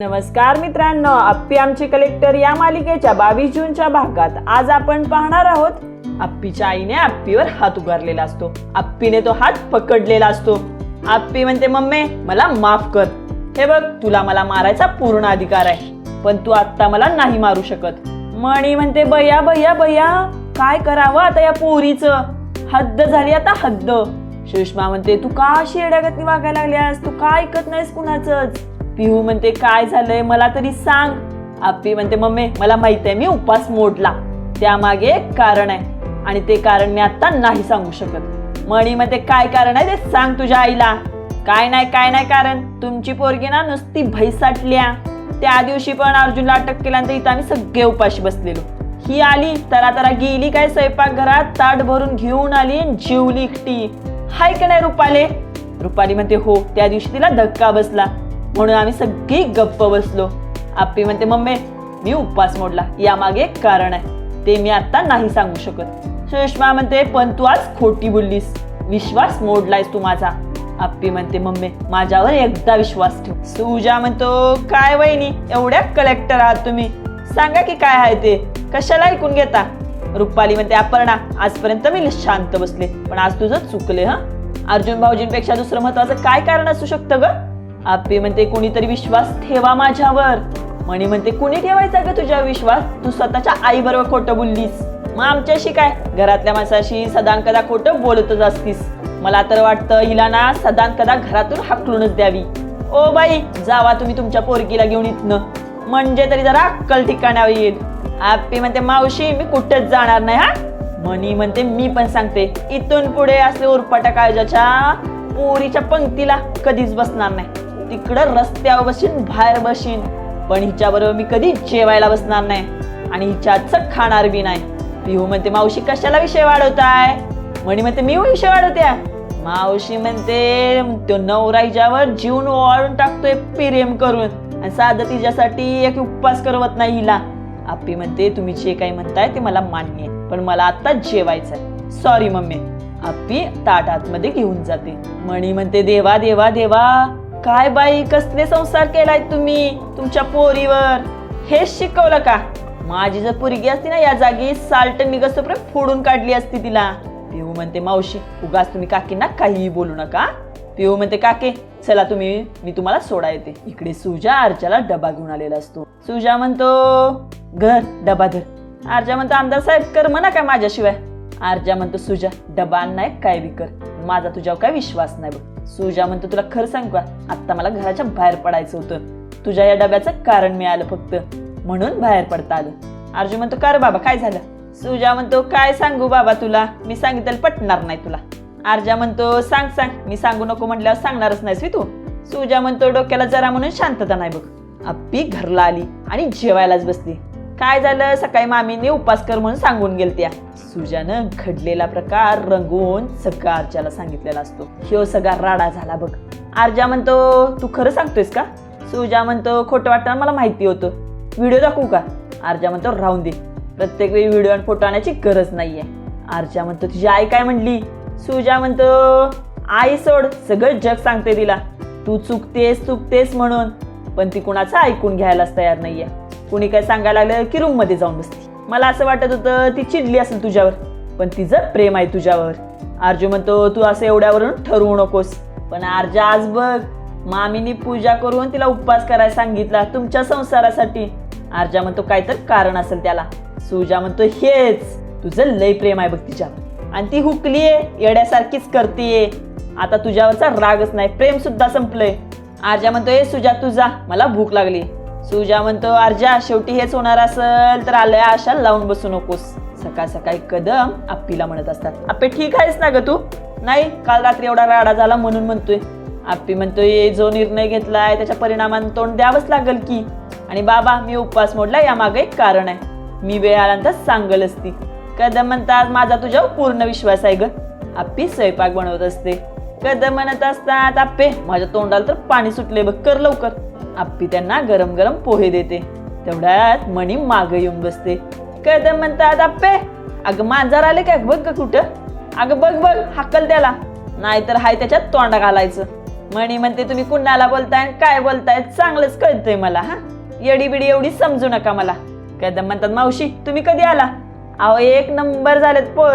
नमस्कार मित्रांनो, अप्पी आमची कलेक्टर या मालिकेच्या 22 जूनच्या भागात आज आपण पाहणार आहोत अप्पीच्या आईने अप्पीवर हात उगारलेला असतो. अप्पीने तो हात पकडलेला असतो. अप्पी म्हणते, मम्मी मला माफ कर. हे बघ, तुला मला मारायचा पूर्ण अधिकार आहे, पण तू आता मला नाही मारू शकत. मणी म्हणते, बया बया बया, काय करावं आता या पोरीचं? हद्द झाली आता, हद्द. सुषमा म्हणते, तू का अशी येड्यागतनी वागायला लागल्यास? तू का ऐकत नाहीस कुणाचंच? पिहू म्हणते, काय झालंय मला तरी सांग. अप्पी म्हणते, मम्मी मला माहित आहे मी उपवास मोडला, त्यामागे एक कारण आहे आणि ते कारण मी आता नाही सांगू शकत. मणी म्हणते, काय कारण आहे ते सांग तुझ्या आईला. काय नाही कारण, तुमची पोरगी ना नुसती भैसाटल्या. त्या दिवशी पण अर्जुनला अटक केल्यानंतर इथं आम्ही सगळे उपाशी बसलेलो. ही आली तरा गेली काय स्वयंपाक घरात, ताट भरून घेऊन आली, जेवली एकटी. हाय का नाही रुपाली? रुपाली म्हणते, हो, त्या दिवशी तिला धक्का बसला म्हणून आम्ही सगळी गप्प बसलो. अप्पी म्हणते, मम्मी मी उपवास मोडला, यामागे एक कारण आहे, ते मी आता नाही सांगू शकत. सुषमा म्हणते, पण तू आज खोटी बोललीस, विश्वास मोडलायस तू माझा. अप्पी म्हणते, मम्मी माझ्यावर एकदा विश्वास ठेव. सुजा म्हणतो, काय वहिनी एवढ्या कलेक्टर आहात तुम्ही, सांगा की काय आहे ते, कशाला ऐकून घेता? रुपाली म्हणते, अपर्णा आजपर्यंत मी शांत बसले, पण आज तुझं चुकले. अर्जुन भाऊजींपेक्षा दुसरं महत्वाचं काय कारण असू शकतं ग? अप्पी म्हणते, कुणीतरी विश्वास ठेवा माझ्यावर. मणी म्हणते, कुणी ठेवायचा ग तुझ्या विश्वास? तू स्वतःच्या आई बरोबर खोटं बोललीस, मग आमच्याशी काय? घरातल्या माणसाशी सदान कदा खोटं बोलतच असतीस. मला तर वाटतं हिला ना सदान कदा घरातून हाकलूनच द्यावी. ओ बाई, जावा तुम्ही तुमच्या पोरगीला घेऊन इथनं, म्हणजे तरी जरा अक्कल ठिकाणावर येईल. अप्पी म्हणते, मावशी मी कुठेच जाणार नाही. मणी म्हणते, मी पण सांगते, इथून पुढे असले उरपाटा काळजाच्या पोरीच्या पंक्तीला कधीच बसणार नाही. तिकडं रस्त्यावर बसीन, बाहेर बसीन, पण हिच्या बरोबर मी कधी जेवायला बसणार नाही आणि हिच्याच खाणार बी नाही. पिहू म्हणते, मावशी कशाला विषय वाढवताय? मणी म्हणते, मी विषय वाढवत्या? मावशी म्हणते, तो नवरा हिच्यावर जीवन ओवाळून टाकतोय प्रेम करून, आणि साधं तिच्यासाठी एक उपवास करवत नाही हिला. अप्पी म्हणते, तुम्ही जे काही म्हणताय ते मला मान्य आहे, पण मला आता जेवायचंय. Sorry mummy. अप्पी ताट आतमध्ये घेऊन जाते. मणी म्हणते, देवा देवा देवा, काय बाई कसले संसार केलाय तुम्ही तुमच्या पोरीवर? हेच शिकवलं का? माझी जर पोरगी असती ना या जागी साल्ट निघसपर्यंत फोडून काढली असती तिला. पिहू म्हणते, मावशी उगाच तुम्ही काकींना काहीही बोलू नका. पिहू म्हणते, काके चला तुम्ही, मी तुम्हाला सोडा येते. इकडे सुजा आरच्याला डबा घेऊन आलेला असतो. सुजा म्हणतो, घर डबा धर. आरजा म्हणतो, आमदार साहेब कर म्हणा काय माझ्याशिवाय? आरजा म्हणतो, सुजा डबा नाही काय बी कर, माझा तुझ्यावर काय विश्वास नाही बघ. सुजा म्हणतो, तुला खरं सांगू का, आता मला घराच्या बाहेर पडायचं होतं, तुझ्या या डब्याचं कारण मिळालं फक्त, म्हणून बाहेर पडता आलं. अर्जुन म्हणतो, का रे बाबा काय झालं? सुजा म्हणतो, काय सांगू बाबा तुला, मी सांगितलं पटणार नाही तुला. आरजा म्हणतो, सांग सांग, मी सांगू नको म्हटल्यावर सांगणारच नाहीस तू. सुजा म्हणतो, डोक्याला जरा म्हणून शांतता नाही बघ. अप्पी घरला आली आणि जेवायलाच बसली. काय झालं? सकाळी मामीने उपास कर म्हणून सांगून गेलत्या. सुजानं घडलेला प्रकार रंगवून सगळा आरजाला सांगितलेला असतो. ह्यो सगळा राडा झाला बघ. आरजा म्हणतो, तू खरं सांगतोयस का? सुजा म्हणतो, खोटं वाटतं मला माहिती होतं. व्हिडिओ दाखवू का? आरजा म्हणतो, राहून दे, प्रत्येक वेळी व्हिडिओ आणि फोटो आणायची गरज नाहीये. आरजा म्हणतो, तुझी आई काय म्हणली? सुजा म्हणतो, आई सोड, सगळं जग सांगते तिला तू चुकतेस म्हणून, पण ती कुणाचं ऐकून घ्यायलाच तयार नाहीये. कुणी काय सांगायला लागलं की रूम मध्ये जाऊन बसते. मला असं वाटत होतं ती चिडली असेल तुझ्यावर, पण तिचं प्रेम आहे तुझ्यावर. आरजू म्हणतो, तू असं एवढ्यावरून ठरवू नकोस. पण आरजा आज बघ, मामीनी पूजा करून तिला उपवास करायला सांगितला तुमच्या संसारासाठी. आरजा म्हणतो, काय तर कारण असेल त्याला. सुजा म्हणतो, हेच, तुझं लय प्रेम आहे बघ तिच्यावर, आणि ती हुकलीये, येड्यासारखीच करतीये. आता तुझ्यावरचा रागच नाही, प्रेम सुद्धा संपलंय. आरजा म्हणतो, ए सुजा तुझा, मला भूक लागली. सुजा म्हणतो, आरजा शेवटी हेच होणार असेल तर आलंय आशा लावून बसू नकोस. सकाळ सकाळी कदम अप्पीला म्हणत असतात, अप्पे ठीक आहेस ना ग तू? नाही, काल रात्री एवढा राडा झाला म्हणून म्हणतोय. अप्पी म्हणतोय, जो निर्णय घेतलाय त्याच्या परिणामानं तोंड द्यावंच लागल की. आणि बाबा मी उपवास मोडला यामागे एक कारण आहे, मी वेळ आल्यानंतर सांगलच ती. कदम म्हणतात, माझा तुझ्यावर पूर्ण विश्वास आहे ग. अप्पी स्वयंपाक बनवत असते. कदम म्हणत असतात, अप्पे माझ्या तोंडाला तर पाणी सुटले बघ, कर लवकर. अप्पी त्यांना गरम गरम पोहे देते. तेवढ्यात मणी माग येऊन बसते. कदम म्हणतात, अप्पे अगं मांजर आले काय बघ ग कुठं? अगं बघ बघ, हाकल त्याला, नाहीतर हाय त्याच्यात तोंड घालायचं. म्हणी म्हणते तुम्ही कुणाला बोलताय आणि काय बोलताय चांगलंच कळतंय मला. हा येडी बिडी एवढी समजू नका मला. कदम म्हणतात मावशी तुम्ही कधी आला? अहो एक नंबर झालेत पोळ.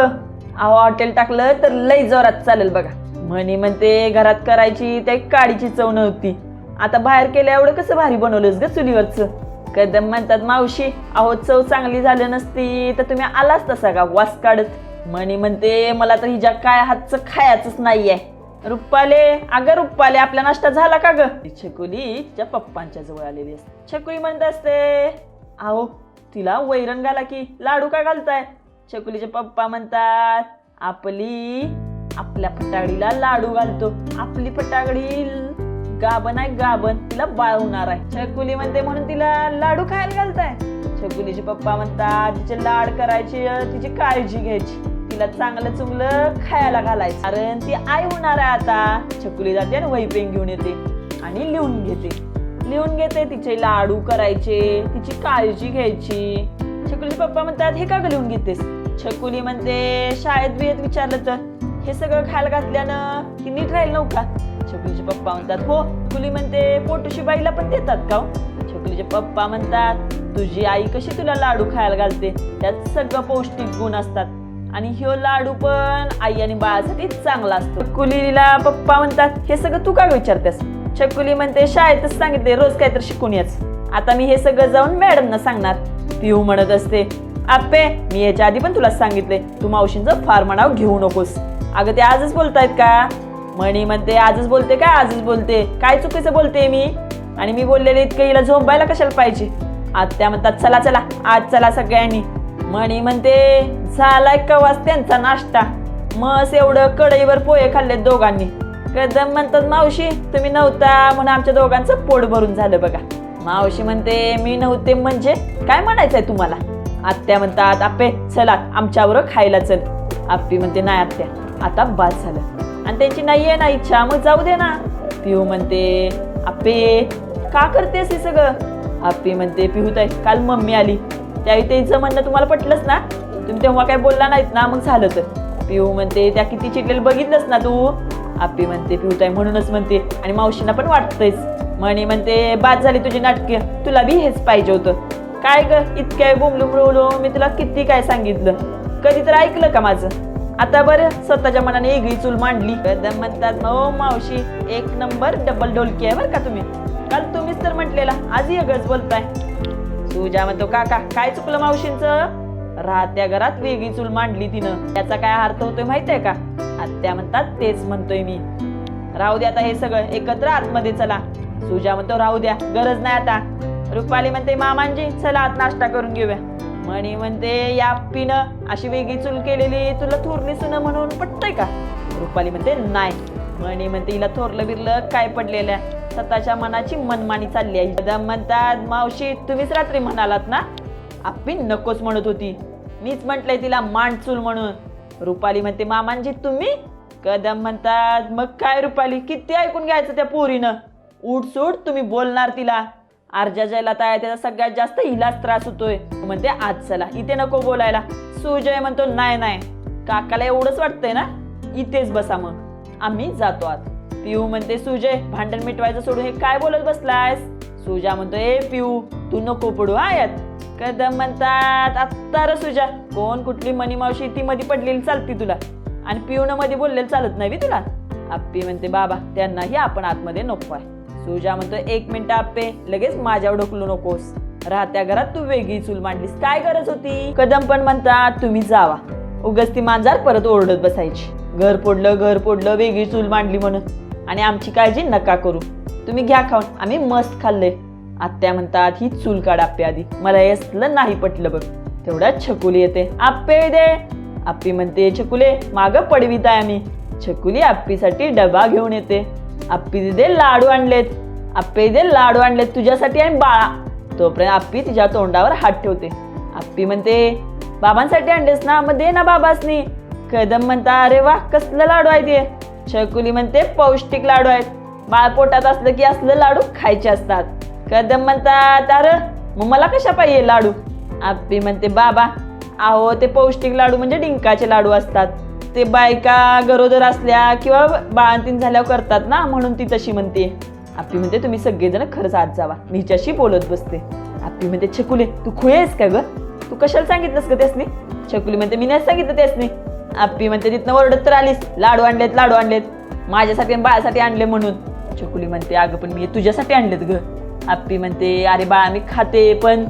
अहो हॉटेल टाकलं तर लई जोरात चालेल बघा. म्हणी म्हणते घरात करायची त्या काडीची चव नव्हती, आता बाहेर केलं एवढं कसं भारी बनवलंस ग चुलीवरचं. कदम म्हणतात मावशी अहो चव चांगली झाली नसती तर तुम्ही आलाच तसा का वास काढत. म्हणी म्हणते मला तर हिच्या काय हातचं खायचंच नाहीये. रुपाले अगं रुपाले आपला नाश्ता झाला का ग? छकुली तिच्या पप्पांच्या जवळ आलेली असते. छकुली म्हणत असते अहो तिला वैरण घाला की लाडू का घालताय? छकुलीचे पप्पा म्हणतात आपल्या फटाकडीला लाडू घालतो, आपली फटाकडी गाभण आहे गाभण, तिला बाळ होणार आहे. छकुली म्हणते म्हणून तिला लाडू खायला घालताय? छकुलीचे पप्पा म्हणतात तिचे लाड करायची, तिची काळजी घ्यायची, तिला चांगलं चुंगलं खायला घालायचं, कारण ती आई होणार आहे आता. छकुली जाते आणि वही पेन घेऊन येते आणि लिहून घेते तिचे लाडू करायचे, तिची काळजी घ्यायची. छकुलीचे पप्पा म्हणतात हे का ग लिहून घेतेस? छकुली म्हणते शाळेत बियेत विचारलं तर हे सगळं खायला घातल्यानं की नीट राहील नव्हता. छकुलीचे पप्पा म्हणतात हो. छकुली म्हणते पोटोशी बाईला पण देतात का? छकुलीचे पप्पा म्हणतात तुझी आई कशी तुला लाडू खायला घालते, त्यात सगळं पौष्टिक गुण असतात आणि ह्यो लाडू पण आई आणि बाळासाठी चांगला असतो. छकुलीला पप्पा म्हणतात हे सगळं तू का विचारतेस? छकुली म्हणते शाळेतच सांगितले रोज काहीतरी शिकून याच, आता मी हे सगळं जाऊन मॅडमना सांगणार. पिऊ म्हणत असते आप्पे मी याच्या आधी पण तुला सांगितले तू मावशींचं फार म्हणाव घेऊ नकोस. अगं ते आजच बोलतायत का? म्हणी म्हणते आजच बोलते काय? आजच बोलते काय चुकीचं बोलते मी? आणि मी बोललेले इतकं हिला झोंबायला कशाला पाहिजे? आत्या म्हणतात चला चला आज चला सगळ्यांनी. म्हणी म्हणते झालाय कवाच त्यांचा नाश्ता, मस एवढं कढईवर पोहे खाल्लेत दोघांनी. कदम म्हणतात मावशी तुम्ही नव्हता म्हणून आमच्या दोघांचं पोट भरून झालं बघा. मावशी म्हणते मी नव्हते म्हणजे काय म्हणायचंय तुम्हाला? आत्या म्हणतात आप्पे चला आमच्याबरोबर खायला चल. आप्पी म्हणते नाही आत्या आता बास झालं, आणि त्यांची नाहीये ना इच्छा मग जाऊ दे ना. पिऊ म्हणते आप्पे का करतेस हे सगळं? आप्पी म्हणते पिहूताई काल मम्मी आली त्यावेळी त्यांचं म्हणणं तुम्हाला पटलंच ना, तुम्ही तेव्हा काय बोलला नाहीत ना, मग झालं तर. पिऊ म्हणते त्या किती चिडलेलं बघितलंस ना तू? आप्पी म्हणते पिहूताई म्हणूनच म्हणते आणि मावशींना पण वाटतंयच. म्हणी म्हणते बाद झाली तुझी नाटके, तुला बी हेच पाहिजे होतं. काय ग इतक्या बोंबलू मी तुला किती काय सांगितलं, कधी तर ऐकलं का माझं? आता बरं स्वतःच्या मनाने वेगळी चूल मांडली. कदम म्हणतात हो मावशी एक नंबर डबल ढोलकी आहे बरं का तुम्ही, काल तुम्हीच तर म्हटलेला आज एकच बोलताय. सुजा म्हणतो काका काय चुकलं मावशींचं? राहत्या घरात वेगळी चूल मांडली तिनं, त्याचा काय अर्थ होतोय माहितीये का? आत्या म्हणतात तेच म्हणतोय मी. राहू द्या आता हे सगळं एकत्र आतमध्ये चला. सुजा म्हणतो राहू द्या गरज नाही आता. रुपाली म्हणते मामांजी चला आत नाश्ता करून घेऊया. म्हणी म्हणते या पिनं अशी वेगळी चूल केलेली तुला थोरली सुन म्हणून पटतंय का? रुपाली म्हणते नाही. म्हणी म्हणते हिला थोरलं बिरलं काय पडलेलं, स्वतःच्या मनाची मनमानी चालली आहे. कदम म्हणतात मावशी तुम्हीच रात्री म्हणालात ना आप्पी नकोच म्हणत होती, मीच म्हटलंय तिला मांड चूल म्हणून. रुपाली म्हणते मामांजी तुम्ही? कदम म्हणतात मग काय रुपाली किती ऐकून घ्यायचं त्या पोरीनं, उठसूट तुम्ही बोलणार तिला. अर्जा जायला काय त्याचा सगळ्यात जास्त हिलाच त्रास होतोय. म्हणते आज चला इथे नको बोलायला. सुजय म्हणतो नाही नाही काकाला एवढंच वाटतंय ना इथेच बसा मग आम्ही जातो आत. पिऊ म्हणते सुजय भांडण मिटवायचं सोडून हे काय बोलत बसलायस? सुजा म्हणतो ए पिऊ तू नको पडू हा यात. कदम म्हणतात आत्ता र सुजा कोण कुठली मनी मावशी ती मध्ये पडलेली चालती तुला, आणि पिऊनं मध्ये बोललेलं चालत नाही तुला? आप्पी म्हणते बाबा त्यांनाही आपण आतमध्ये नको आहे. सुजा म्हणतो एक मिनिट आप्पे लगेच माझ्यावर ढकलू नकोस, राहत्या घरात तू वेगळी चूल मांडलीस काय गरज होती? कदम पण म्हणतात तुम्ही जावा, उगाच ती मांजार परत ओरडत बसायची. घर पोडलं वेगळी चूल मांडली म्हणून, आणि आमची काळजी नका करू, तुम्ही घ्या खाऊन आम्ही मस्त खाल्लंय. आत्या म्हणतात ही चूल काढ आप्पे आधी, मला हे असलं नाही पटलं बघ. तेवढ्यात छकुली येते आप्पे दे. आप्पी म्हणते छकुले माग पडवीत आहे आम्ही. छकुली आप्पीसाठी डबा घेऊन येते. आप्पी दिदे लाडू आणलेत, आप्पे दे लाडू आणलेत तुझ्यासाठी आणि बाळा. तोपर्यंत आप्पी तिच्या तोंडावर हात ठेवते. आप्पी म्हणते बाबांसाठी आणलेस ना मग दे ना बाबासनी. कदम म्हणता अरे वा कसलं लाडू आहे ते? छकुली म्हणते पौष्टिक लाडू आहेत, बाळ पोटात असलं की असलं लाडू खायचे असतात. कदम म्हणतात अरे मग मला कशा पाहिजे लाडू? आप्पी म्हणते बाबा अहो ते पौष्टिक लाडू म्हणजे डिंकाचे लाडू असतात, ते बायका गरोदर असल्या किंवा बाळंतीण झाल्यावर करतात ना, म्हणून ती तशी म्हणते. आप्पी म्हणते तुम्ही सगळेजण खरंच आत जावा, मी हिच्याशी बोलत बसते. आप्पी म्हणते छकुले तू खुळे आहेस का ग, तू कशाला सांगितलंस ग त्यासनी? छकुली म्हणते मी नाही सांगितलं त्यासनी. आप्पी म्हणते तिथनं ओरडत तर आलीस, लाडू आणलेत माझ्यासाठी आणि बाळासाठी आणले म्हणून. छकुली म्हणते अगं पण मी तुझ्यासाठी आणलेत ग. आप्पी म्हणते अरे बाळा मी खाते, पण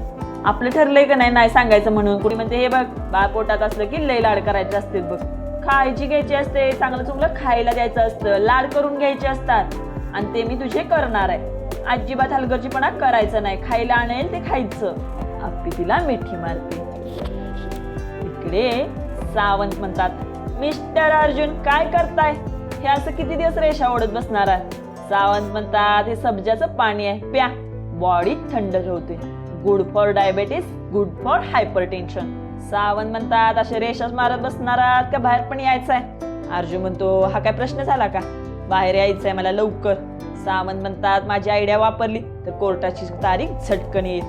आपलं ठरलंय का नाही सांगायचं म्हणून. कुणी म्हणते हे बघ बाळ पोटात असलं की लय लाड करायचे असते बघ, खायची घ्यायची असते, चांगलं चांगलं खायला द्यायचं असतं, लाड करून घ्यायचे असतात आणि ते मी तुझे करणार आहे. अजिबात हलगर्जीपणा करायचं नाही, खायला आणेल ते खायचं. आप्पी तिला मिठी मारते. इकडे सावंत म्हणतात मिस्टर अर्जुन काय करताय, हे असं किती दिवस रेषा ओढत बसणार आहे? सावंत म्हणतात हे सब्जाचं पाणी आहे, प्या, बॉडी थंड ठेवते, good for diabetes, good for hypertension. Sawant म्हणतात असे रेषाच मारत बसणार आहात का बाहेर पण यायचंय? अर्जुन म्हणतो हा काय प्रश्न झाला का, बाहेर यायचंय मला लवकर. सावंत म्हणतात माझी आयडिया वापरली तर कोर्टाची तारीख झटकन येईल.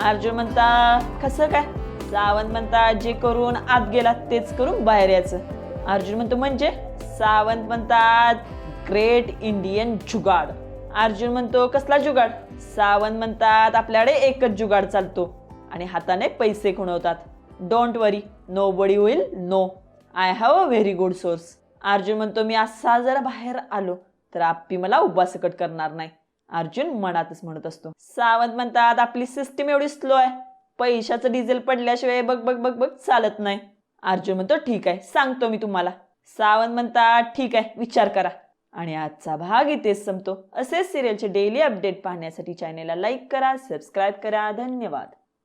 अर्जुन म्हणतात कसं काय? सावंत म्हणतात जे करून आत गेला तेच करून बाहेर यायचं. अर्जुन म्हणतो म्हणजे? सावंत म्हणतात ग्रेट इंडियन जुगाड. अर्जुन म्हणतो कसला जुगाड? सावंत म्हणतात आपल्याकडे एकच जुगाड चालतो आणि हाताने पैसे खुणवतात. Don't worry, nobody will know, I have a very good source. Arjun म्हणतो मी असा जरा बाहेर आलो तर आप्पी मला उभा सकट करणार नाही. अर्जुन मनातच म्हणत असतो. सावंत म्हणतात आपली सिस्टीम एवढी स्लो आहे, पैशाचं डिझेल पडल्याशिवाय बघ बघ बघ बघ चालत नाही. अर्जुन म्हणतो ठीक आहे सांगतो मी तुम्हाला. सावंत म्हणतात ठीक आहे विचार करा. आणि आजचा भाग इथेच संपतो. असेच सिरियलचे डेली अपडेट पाहण्यासाठी चॅनेलला लाईक करा, सबस्क्राईब करा. धन्यवाद.